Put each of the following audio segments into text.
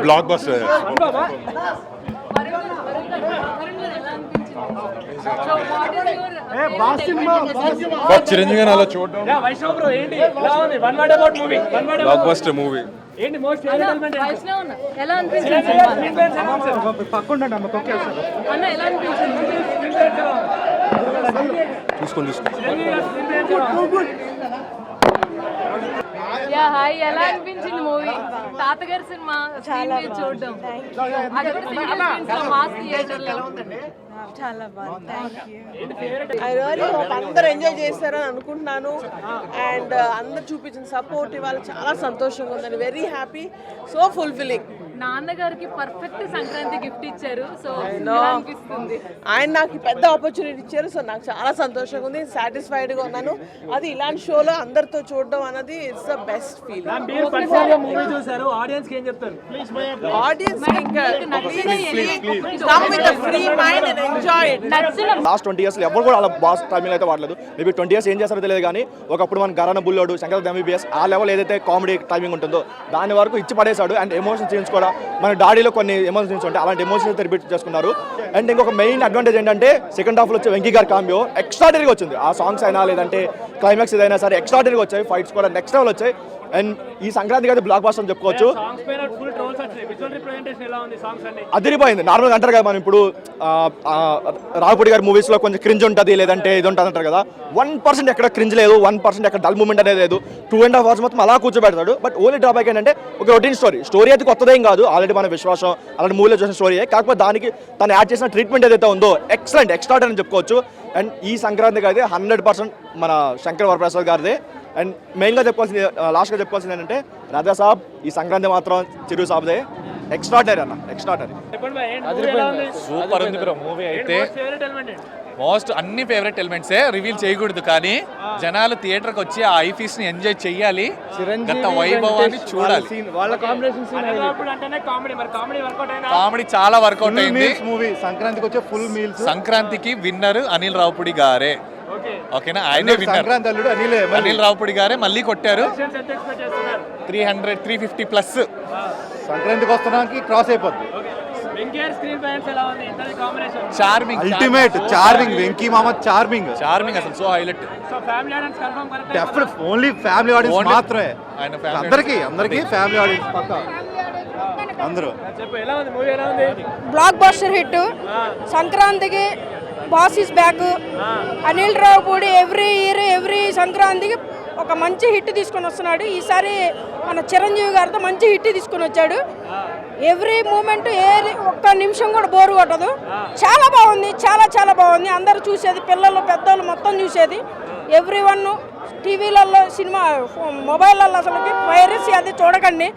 Block buster. Chiranjeevi గారు అలా చూడడం బ్లాక్ బస్టర్ మూవీ. చూసుకోండి హాయ్, ఎలా అనిపించింది మూవీ? తాతగారి సినిమా చాలా చూడడం, చాలా బాగుంది. అందరూ ఎంజాయ్ చేస్తారని అనుకుంటున్నాను. అండ్ అందరు చూపించిన సపోర్ట్ ఇవాళ చాలా సంతోషంగా ఉందండి. Very happy, so fulfilling. నాన్నగారికి పర్ఫెక్ట్ సంక్రాంతి గిఫ్ట్ ఇచ్చారు. సో అనిపిస్తుంది ఆయన నాకు పెద్ద ఆపర్చునిటీ ఇచ్చారు. సో నాకు చాలా సంతోషంగా ఉంది, సాటిస్ఫైడ్గా ఉన్నాను. అది ఇలాంటి షోలో అందరితో చూడడం అనేది it's the best feel. Last 20 years ఎవరు కూడా అలా బాస్ టైమింగ్ అయితే వాడలేదు. మేబీ 20 years ఏం చేస్తారో తెలియదు కానీ ఒకప్పుడు మన గరాన బుల్లోడు, శంకర్ ఎంబీబీఎస్ ఆ లెవెల్ ఏదైతే కామెడీ టైమింగ్ ఉంటుందో దాని వరకు ఇచ్చి పడేశాడు. అండ్ ఎమోషన్స్ సీన్స్ కూడా మన డాడీలో కొన్ని ఎమోషన్స్ ఉంటాయి, అలాంటి ఎమోషన్స్ రిపీట్ చేసుకున్నారు. అండ్ ఇంకొక మెయిన్ అడ్వాంటేజ్ ఏంటంటే సెకండ్ హాఫ్లో వచ్చే వెంకీ గారి కాంబియో ఎక్స్ట్రాడనరీగా వచ్చింది. ఆ సాంగ్స్ అయినా లేదంటే క్లైమాక్స్ ఏదైనా సరే ఎక్స్ట్రాడనరీగా వచ్చాయి. ఫైట్స్ కూడా నెక్స్ట్ లెవెల్ వచ్చాయి. అండ్ ఈ సంక్రాంతికి అయితే బ్లాక్ బస్టర్ అని చెప్పుకోవచ్చు. అదిరిపోయింది. నార్మల్గా అంటారు కదా మనం ఇప్పుడు రావుపూడి గారి మూవీస్లో కొంచెం క్రింజ్ ఉంటుంది లేదంటే ఇది ఉంటుంది అంటారు కదా. 1% ఎక్కడ క్రింజ్ లేదు, 1% ఎక్కడ డల్ మూమెంట్ అనేది లేదు. 2.5 hours మొత్తం అలా కూర్చోబెడతాడు. బట్ ఓన్లీ డ్రాబ్యాక్ ఏంటంటే ఒక రొటీన్ స్టోరీ అయితే కొత్తదేం కాదు, ఆల్రెడీ మన విశ్వాసం అలాంటి మూవీలో చూసిన స్టోరీ. కాకపోతే దానికి తను యాడ్ చేసిన ట్రీట్మెంట్ ఏదైతే ఉందో ఎక్సలెంట్, ఎక్స్ట్రాడనరీ అని చెప్పుకోవచ్చు. అండ్ ఈ సంక్రాంతికి అయితే 100% మన శంకర్ వరప్రసాద్ గారిదే. అండ్ మెయిన్గా చెప్పుకోవాల్సింది, లాస్ట్గా చెప్పుకోవాల్సింది ఏంటంటే రాజా సాబ్ ఈ సంక్రాంతి మాత్రం చిరు సాబ్దే ఎక్స్ట్రాడనరీ అన్న, ఎక్స్ట్రాడనరీ. సూపర్ ఉంది బ్రో మూవీ అయితే. మోస్ట్ అన్ని ఫేవరెట్ ఎలిమెంట్సే రివీల్ చేయకూడదు కానీ జనాలు థియేటర్కి వచ్చి ఆ ఐఫీస్ ని ఎంజాయ్ చెయ్యాలి, గత వైభవాన్ని చూడాలి. కామెడీ చాలా వర్కౌట్ అయింది. సంక్రాంతికి వచ్చే ఫుల్ మీల్స్. సంక్రాంతికి విన్నర్ అనిల్ రావుపూడి గారే. ఓకేనా, ఆయనే విన్నర్. అనిల్ రావుపూడి గారే మళ్ళీ కొట్టారు. 300-350 ప్లస్ సంక్రాంతికి వస్తున్నానికి క్రాస్ అయిపోద్ది. Charming, ultimate charming. వెంకీ మామ చార్మింగ్ అసలు so highlight. Definite only family audience మాత్రమే. అందరికి ఫ్యామిలీ ఆడియన్స్ పక్కా అందరూ. Blockbuster hit. సంక్రాంతికి boss is back. Anil Ravipudi every year every సంక్రాంతికి ఒక మంచి హిట్ తీసుకొని వస్తున్నాడు. ఈసారి మన చిరంజీవి గారితో మంచి హిట్ తీసుకొని వచ్చాడు. ఎవ్రీ మూమెంట్ ఒక్క నిమిషం కూడా బోరు కొట్టదు. చాలా బాగుంది, చాలా చాలా బాగుంది. అందరూ చూసేది, పిల్లలు పెద్దలు మొత్తం చూసేది. ఎవ్రీ వన్ టీవీలలో సినిమా మొబైల్లో అసలుకి వైరస్ అది చూడకండి.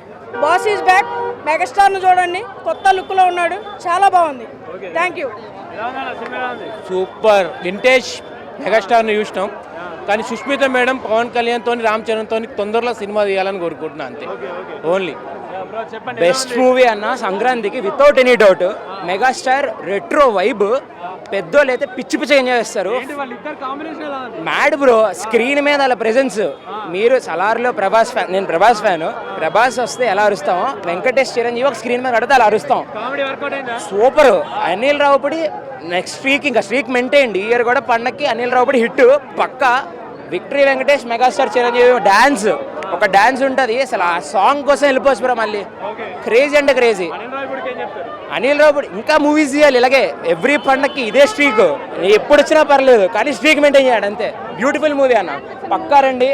Boss is back. మెగాస్టార్ను చూడండి, కొత్త లుక్లో ఉన్నాడు, చాలా బాగుంది. Thank you. సూపర్ వింటేజ్ మెగాస్టార్ని చూసినాం కానీ సుష్మిత మేడం పవన్ కళ్యాణ్తో రామ్ చరణ్తో తొందరలో సినిమా తీయాలని కోరుకుంటున్నా అంతే. ఓన్లీ బెస్ట్ మూవీ అన్న సంక్రాంతికి without any doubt. Megastar retro vibe, పెద్దోళ్ళు అయితే పిచ్చి పిచ్చి ఎంజాయ్ చేస్తారు. మ్యాడ్ బ్రో, స్క్రీన్ మీద అలా ప్రెజెన్స్. మీరు సలార్లో ప్రభాస్ ఫ్యాన్, నేను ప్రభాస్ ఫ్యాను. ప్రభాస్ వస్తే ఎలా అరుస్తామో వెంకటేష్ చిరంజీవి ఒక స్క్రీన్ మీద కడితే అలా అరుస్తాం. Super. Anil Ravipudi next week ఇంకా స్ట్రీక్ మెయింటైన్. ఈ ఇయర్ కూడా పండక్కి అనిల్ రావుపూడి హిట్ పక్కా. Victory Venkatesh, megastar Chiranjeevi dance, ఒక డ్యాన్స్ ఉంటుంది అసలు. ఆ సాంగ్ కోసం వెళ్ళిపోవచ్చు బ్రో. మళ్ళీ క్రేజీ అంటే క్రేజీ. అనిల్ రావుపూడి ఇంకా మూవీస్ చేయాలి ఇలాగే. ఎవ్రీ పండక్కి ఇదే స్ట్రీక్, ఎప్పుడు వచ్చినా పర్లేదు కానీ స్ట్రీక్ మెయింటైన్ చేయాలి అంతే. బ్యూటిఫుల్ మూవీ అన్న, పక్కా రండి.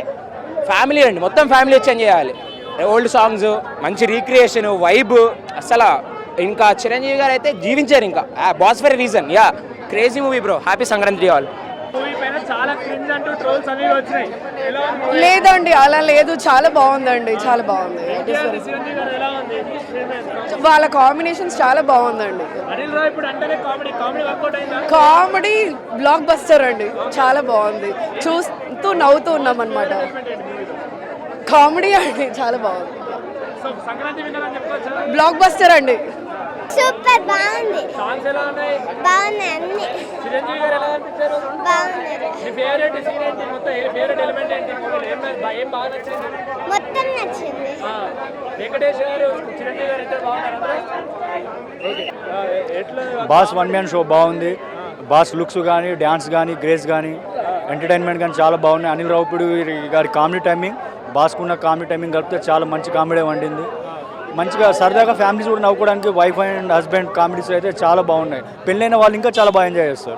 ఫ్యామిలీ రండి, మొత్తం ఫ్యామిలీ వచ్చి ఎంజాయ్ చేయాలి. ఓల్డ్ సాంగ్స్, మంచి రీక్రియేషన్, వైబ్. అసలు ఇంకా చిరంజీవి గారు అయితే జీవించారు ఇంకా. Boss for reason. Yeah, crazy movie bro. Happy Sankranti all. లేదండి అలా లేదు, చాలా బాగుందండి, చాలా బాగుంది. వాళ్ళ కాంబినేషన్స్ చాలా బాగుందండి. కామెడీ బ్లాక్ బస్టర్ అండి, చాలా బాగుంది. చూస్తూ నవ్వుతూ ఉన్నాం అనమాట. కామెడీ అండి, చాలా బాగుంది. బ్లాక్ బస్టర్ అండి. సూపర్ బాగుంది. సాంగ్స్ ఎలా ఉన్నాయి? బాగున్నాయి అన్ని. చిరంజీవి గారు ఎలా అనిపించారు? బాగున్నారు. మీ ఫేవరెట్ సీన్ ఏంటి? మొత్తం ఫేవరెట్ ఎలిమెంట్ ఏంటి? ఏం బాగా నచ్చింది? మొత్తం నచ్చింది. వెంకటేష్ గారు చిరంజీవి గారు ఇద్దరు బాగున్నారు. ఎట్లా బాస్ వన్ మ్యాన్ షో బాగుంది. బాస్ లుక్స్ కానీ, డ్యాన్స్ కానీ, గ్రేస్ కానీ, ఎంటర్టైన్మెంట్ కానీ చాలా బాగున్నాయి. అనిల్ రావుపూడి గారి కామెడీ టైమింగ్, బాస్కున్న కామెడీ టైమింగ్ కలిపితే చాలా మంచి కామెడీ వండింది. మంచిగా సరదాగా ఫ్యామిలీస్ కూడా నవ్వుకోవడానికి వైఫ్ అండ్ హస్బెండ్ కామెడీస్ అయితే చాలా బాగున్నాయి. పెళ్ళైన వాళ్ళు ఇంకా చాలా బాగా ఎంజాయ్ చేస్తారు.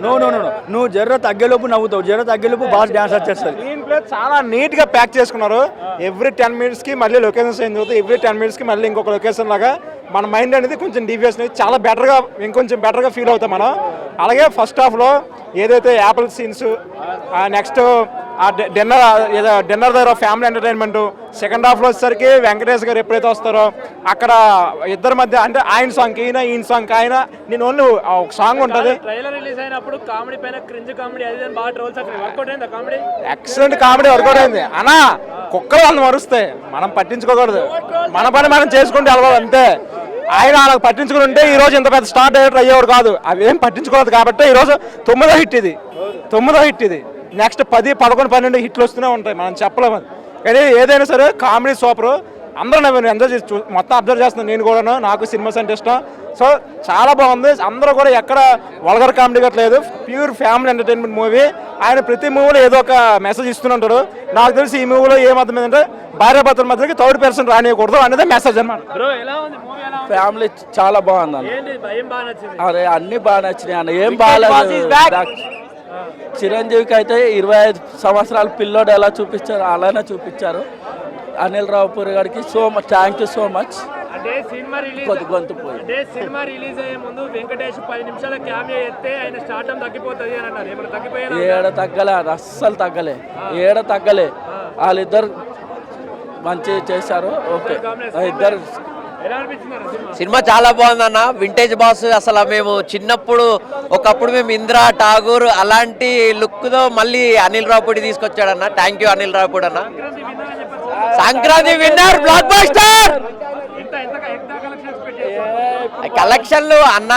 నో నో నో నువ్వు జర్ర తగ్గేలోపు నవ్వుతావు, జర్ర తగ్గేలోపు బాస్ డ్యాన్స్ వచ్చేస్తుంది. స్క్రీన్ ప్లే చాలా నీట్గా ప్యాక్ చేసుకున్నారు. ఎవ్రీ 10 minutesకి మళ్ళీ లొకేషన్స్ చేంజ్ అవుతాయి. ఎవ్రీ 10 minutesకి మళ్ళీ ఇంకొక లొకేషన్ లాగా మన మైండ్ అనేది కొంచెం డీవియేస్ చాలా బెటర్గా ఇంకొంచెం బెటర్గా ఫీల్ అవుతాం మనం. అలాగే ఫస్ట్ హాఫ్లో ఏదైతే యాపిల్ సీన్స్, నెక్స్ట్ ఆ డిన్నర్ దగ్గర ఫ్యామిలీ ఎంటర్టైన్మెంట్, సెకండ్ హాఫ్లో వచ్చేసరికి వెంకటేష్ గారు ఎప్పుడైతే వస్తారో అక్కడ ఇద్దరి మధ్య అంటే ఆయన సాంగ్ ఈయన సాంగ్ ఆయన నేను ఓన్లీ ఒక సాంగ్ ఉంటుంది. ట్రైలర్ రిలీజ్ అయినప్పుడు కామెడీ పైన క్రింజ్ కామెడీ అది బాగా ట్రోల్స్ వర్కౌట్ అయింది. కామెడీ ఎక్సలెంట్ కామెడీ వర్కౌట్ అయింది. అన్నా కుక్కలు వాళ్ళని మరుస్తాయి, మనం పట్టించుకోకూడదు, మన పని మనం చేసుకుంటే వెళ్ళాలి అంతే. ఆయన వాళ్ళకి పట్టించుకుని ఉంటే ఈ రోజు ఇంత పెద్ద స్టార్ డైరెక్టర్ అయ్యేవాడు కాదు. అవి ఏం పట్టించుకోలేదు కాబట్టి ఈరోజు 9వ హిట్ ఇది. నెక్స్ట్ 10, 11, 12 హిట్లు వస్తూనే ఉంటాయి, మనం చెప్పలేము. కానీ ఏదైనా సరే కామెడీ సూపర్. అందరూ నేను ఎంజాయ్ చేసి మొత్తం అబ్జర్వ్ చేస్తున్నాను. నేను కూడాను, నాకు సినిమాస్ అంటే ఇష్టం. సో చాలా బాగుంది. అందరూ కూడా ఎక్కడ వల్గర్ కామెడీ కట్టలేదు, ప్యూర్ ఫ్యామిలీ ఎంటర్టైన్మెంట్ మూవీ. ఆయన ప్రతి మూవీలో ఏదో ఒక మెసేజ్ ఇస్తుంటారు. నాకు తెలిసి ఈ మూవీలో ఏమర్థమైందంటే భార్యాభర్తల మధ్యకి థర్డ్ పర్సన్ రానియకూడదు అనేది మెసేజ్ అన్నమాట. ఫ్యామిలీ చాలా బాగుంది అన్న. అరే అన్ని బాగా నచ్చినాయి అన్న, ఏం బాగాలేదు. చిరంజీవికి అయితే 25 సంవత్సరాల పిల్లోడు ఎలా చూపించారు అలానే చూపించారు. అనిల్ రావుపూరి గారికి థ్యాంక్ యూ సో మచ్. అంటే సినిమా రిలీజ్ అయ్యే ముందు వెంకటేష్ 10 నిమిషాల క్యామియో ఎత్తే ఆయన స్టార్టం తగ్గిపోతుంది అని అన్నారు. ఏమైనా తగ్గిపోయారు? ఏడ తగ్గలే, అస్సలు తగ్గలే. వాళ్ళిద్దరు మంచి చేశారు. ఓకే, ఇద్దరు సినిమా చాలా బాగుందన్న. వింటేజ్ బాస్ అసలు మేము చిన్నప్పుడు ఒకప్పుడు మేము ఇందిరా ఠాగూర్ అలాంటి లుక్తో మళ్ళీ అనిల్ రావుపూడి తీసుకొచ్చాడన్న. థ్యాంక్ యూ అనిల్ రావుపూడి అన్న. సంక్రాంతి విన్నర్, బ్లాక్ బస్టర్ కలెక్షన్లు అన్న.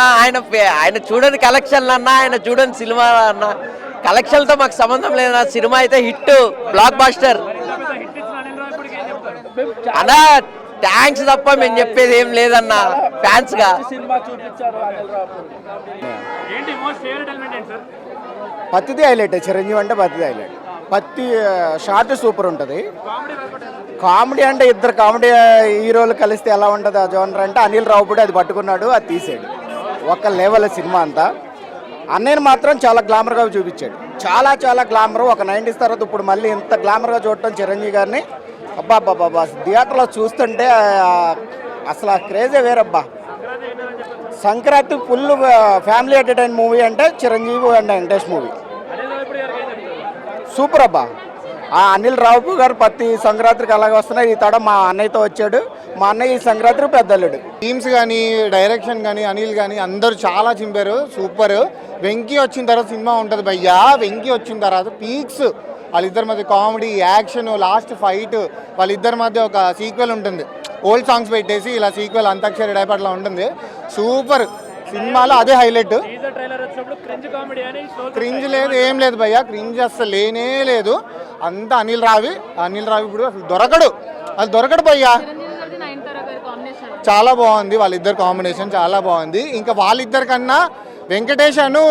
ఆయన చూడని కలెక్షన్లు అన్న, ఆయన చూడని సినిమా అన్న. కలెక్షన్లతో మాకు సంబంధం లేదన్న. సినిమా అయితే హిట్, బ్లాక్ బస్టర్ అన్న. థ్యాంక్స్ తప్ప మేము చెప్పేది ఏం లేదన్న ఫ్యాన్స్ గా. పత్తిది హైలైట్, చిరంజీవి అంటే పత్తిది హైలైట్. పత్తి షార్ట్ సూపర్ ఉంటుంది. కామెడీ అంటే ఇద్దరు కామెడీ హీరోలు కలిస్తే ఎలా ఉంటుంది ఆ జోనర్ అంటే అనిల్ రావుపూడి అది పట్టుకున్నాడు, అది తీసాడు. ఒక లెవెల్ సినిమా అంతా. అన్నయ్యని మాత్రం చాలా గ్లామర్గా చూపించాడు, చాలా గ్లామర్. ఒక 90s తర్వాత ఇప్పుడు మళ్ళీ ఇంత గ్లామర్గా చూడటం చిరంజీవి గారిని అబ్బా థియేటర్లో చూస్తుంటే అసలు ఆ క్రేజే వేరబ్బా. Sankranti full family entertain movie అంటే Chiranjeevi and Venkatesh movie super అబ్బా. ఆ అనిల్ రావుపూడి గారు ప్రతి సంక్రాంతికి అలాగే వస్తున్నాయి. ఈ తడ మా అన్నయ్యతో వచ్చాడు. మా అన్నయ్య ఈ సంక్రాంతికి పెద్దల్లుడు. టీమ్స్ కానీ, డైరెక్షన్ కానీ, అనిల్ కానీ అందరూ చాలా చింపారు. సూపర్. వెంకీ వచ్చిన తర్వాత సినిమా ఉంటుంది భయ్యా. వెంకీ వచ్చిన తర్వాత పీక్స్. వాళ్ళిద్దరి మధ్య కామెడీ, యాక్షన్, లాస్ట్ ఫైట్, వాళ్ళిద్దరి మధ్య ఒక సీక్వెల్ ఉంటుంది. ఓల్డ్ సాంగ్స్ పెట్టేసి ఇలా సీక్వెల్ అంతాక్షరి డైపట్లా ఉంటుంది. సూపర్. సినిమాలో అదే హైలైట్. క్రింజ్ లేదు, ఏం లేదు భయ్యా. క్రింజ్ అసలు లేనే లేదు. అంతా అనిల్ రావి ఇప్పుడు అసలు దొరకడు భయ్యా. చాలా బాగుంది వాళ్ళిద్దరు కాంబినేషన్, చాలా బాగుంది. ఇంకా వాళ్ళిద్దరి కన్నా వెంకటేష్ అను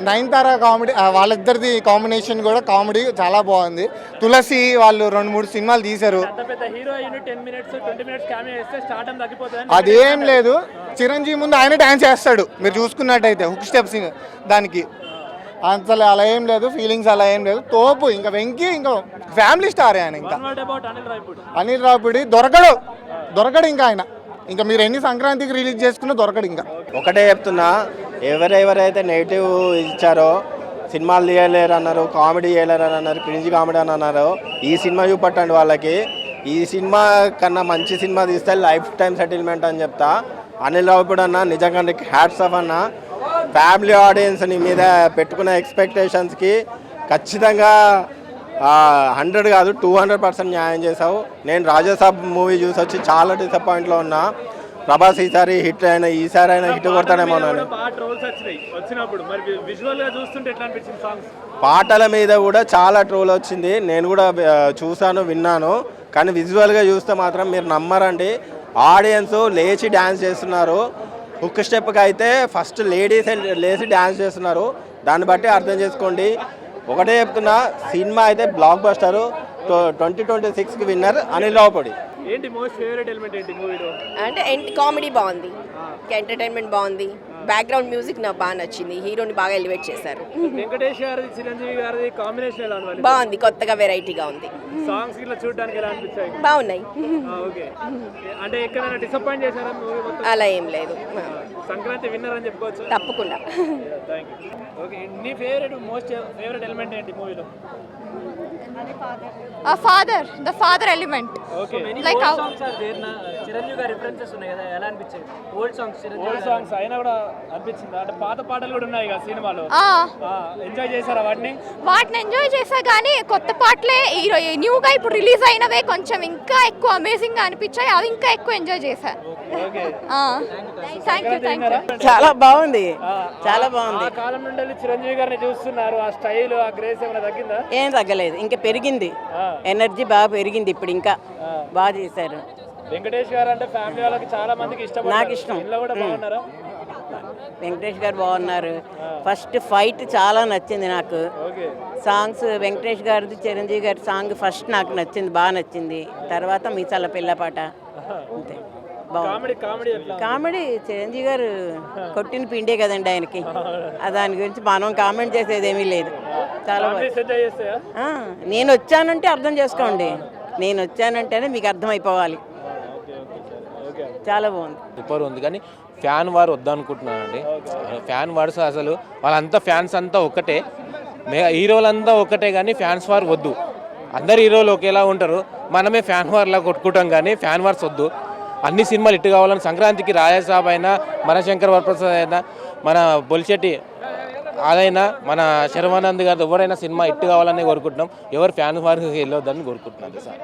నయనతార కామెడీ, వాళ్ళిద్దరిది కాంబినేషన్ కూడా కామెడీ చాలా బాగుంది. తులసి వాళ్ళు 2-3 సినిమాలు తీశారు. అదేం లేదు. చిరంజీవి ముందు ఆయన డాన్స్ చేస్తాడు మీరు చూసుకున్నట్టయితే, హుక్ స్టెప్స్ దానికి. అసలు అలా ఏం లేదు, ఫీలింగ్స్ అలా ఏం లేదు. తోపు. ఇంకా వెంకీ ఇంకా ఫ్యామిలీ స్టార్ ఆయన. ఇంకా అనిల్ రావుపూడి దొరకడు ఇంకా ఆయన. ఇంకా మీరు ఎన్ని సంక్రాంతికి రిలీజ్ చేసుకున్నా దొరకడు. ఇంకా ఒకటే చెప్తున్నా, ఎవరైతే నెగిటివ్ ఇచ్చారో సినిమాలు తీయలేరు అన్నారు, కామెడీ చేయలేరు అని అన్నారు, క్రింజ్ కామెడీ అని అన్నారు, ఈ సినిమా చూపట్టండి వాళ్ళకి. ఈ సినిమా కన్నా మంచి సినిమా తీస్తే లైఫ్ టైం సెటిల్మెంట్ అని చెప్తా. అనిల్ రావుపూడి అన్న నిజంగా హ్యాట్స్ ఆఫ్ అన్న. ఫ్యామిలీ ఆడియన్స్ని మీద పెట్టుకున్న ఎక్స్పెక్టేషన్స్కి ఖచ్చితంగా 100 కాదు 200% న్యాయం చేసావు. నేను రాజాసాబ్ మూవీ చూసి వచ్చి చాలా డిసప్పాయింట్లో ఉన్నా. ప్రభాస్ ఈసారి హిట్ అయినా ఈసారి అయినా హిట్ కొడతానేమో అని. బాగా ట్రోల్స్ వచ్చినాయి వచ్చినప్పుడు మరి విజువల్ గా చూస్తుంటే ఎట్లా అనిపించింది సాంగ్స్? పాటల మీద కూడా చాలా ట్రోల్ వచ్చింది, నేను కూడా చూసాను విన్నాను. కానీ విజువల్గా చూస్తే మాత్రం మీరు నమ్మరండి, ఆడియన్స్ లేచి డ్యాన్స్ చేస్తున్నారు. హుక్ స్టెప్కి అయితే ఫస్ట్ లేడీస్ లేచి డ్యాన్స్ చేస్తున్నారు. దాన్ని బట్టి అర్థం చేసుకోండి. ఒకటే చెప్తున్నా, సినిమా అయితే బ్లాక్ బస్టర్. 2026కి విన్నర్ అనిల్ రావుపూడి. ఏంటి మోస్ట్ ఫేవరెట్ ఎలిమెంట్ ఏంటి మూవీలో? అంటే కామెడీ బాగుంది, ఎంటర్టైన్మెంట్ బాగుంది, బ్యాక్గ్రౌండ్ మ్యూజిక్ నాకు బాగా నచ్చింది, హీరోని బాగా ఎలివేట్ చేశారు. వెంకటేష్ గారి చిరంజీవి గారి కాంబినేషన్ ఎలా ఉంది? బాగుంది, కొత్తగా వెరైటీగా ఉంది. సాంగ్స్ ఇట్లా చూడడానికి ఎలా అనిపించాయి? బాగున్నాయి. ఓకే, అంటే ఎక్కడైనా డిసప్పాయింట్ చేశారా మూవీ మొత్తం? అలా ఏం లేదు, సంక్రాంతి విన్నర్ అని చెప్పుకోవచ్చు. తప్పకుండా. ఓకే, నీ ఫేవరెట్ మోస్ట్ ఫేవరెట్ ఎలిమెంట్ ఏంటి మూవీలో? Father, the father element. Okay, like Chiranjeevi గారి రిఫరెన్సెస్ ఉన్నాయి కదా, ఎలా అనిపించాయి? ఓల్డ్ సాంగ్స్ అయినా కూడా అనిపించింది. అంటే పాత పాటలు కూడా ఉన్నాయి కదా సినిమాలో, ఎంజాయ్ చేశారా వాటిని? వాటిని ఎంజాయ్ చేసా కానీ కొత్త పాటలే న్యూగా ఇప్పుడు రిలీజ్ అయినవే కొంచెం ఇంకా ఎక్కువ అమేజింగ్ గా అనిపించాయి, అవి ఇంకా ఎక్కువ ఎంజాయ్ చేశా. Thank you. చాలా బాగుంది, చాలా బాగుంది. ఆ కాలం నుండి చిరంజీవి గారిని చూస్తున్నారు, ఆ స్టైల్ ఆ గ్రేస్ ఏమైనా తగ్గిందా? ఏం తగ్గలేదు, ఇంకా పెరిగింది, ఎనర్జీ బాగా పెరిగింది ఇప్పుడు, ఇంకా బాగా చేశారు. వెంకటేష్ గారు అంటే ఫ్యామిలీ వాళ్ళకి చాలా మందికి ఇష్టం. నాకు ఇష్టం. ఇంట్లో కూడా బాగున్నారా? వెంకటేష్ గారు బాగున్నారు. ఫస్ట్ ఫైట్ చాలా నచ్చింది నాకు. సాంగ్స్ వెంకటేష్ గారిది, చిరంజీవి గారి సాంగ్ ఫస్ట్ నాకు నచ్చింది, బాగా నచ్చింది. తర్వాత మీసాల పిల్ల పాట అంతే బాగుంది. కామెడీ చిరంజీవి గారు కొట్టిన పిండే కదండి ఆయనకి, దాని గురించి మనం కామెంట్ చేసేది ఏమీ లేదు. చాలా నేను వచ్చానంటే అర్థం చేసుకోండి, నేను వచ్చానంటేనే మీకు అర్థమైపోవాలి. చాలా బాగుంది, సూపర్ ఉంది. కానీ ఫ్యాన్ వారు వద్దనుకుంటున్నానండి. ఫ్యాన్ వార్స్ అసలు వాళ్ళంతా ఫ్యాన్స్ అంతా ఒక్కటే, హీరోలంతా ఒక్కటే, కానీ ఫ్యాన్స్ వార్ వద్దు. అందరు హీరోలు ఒకేలా ఉంటారు, మనమే ఫ్యాన్ వార్లా కొట్టుకుంటాం, కానీ ఫ్యాన్ వార్స్ వద్దు. అన్ని సినిమాలు ఇట్టు కావాలని, సంక్రాంతికి రాజాసాబ్ అయినా, మన శంకర్ వరప్రసాద్ అయినా, మన బొలిశెట్టి అదైనా, మన శర్వానంద్ గారు ఎవరైనా సినిమా ఇట్టు కావాలని కోరుకుంటున్నాం. ఎవరు ఫ్యాన్ వారికి వెళ్ళొద్దని కోరుకుంటున్నాం సార్.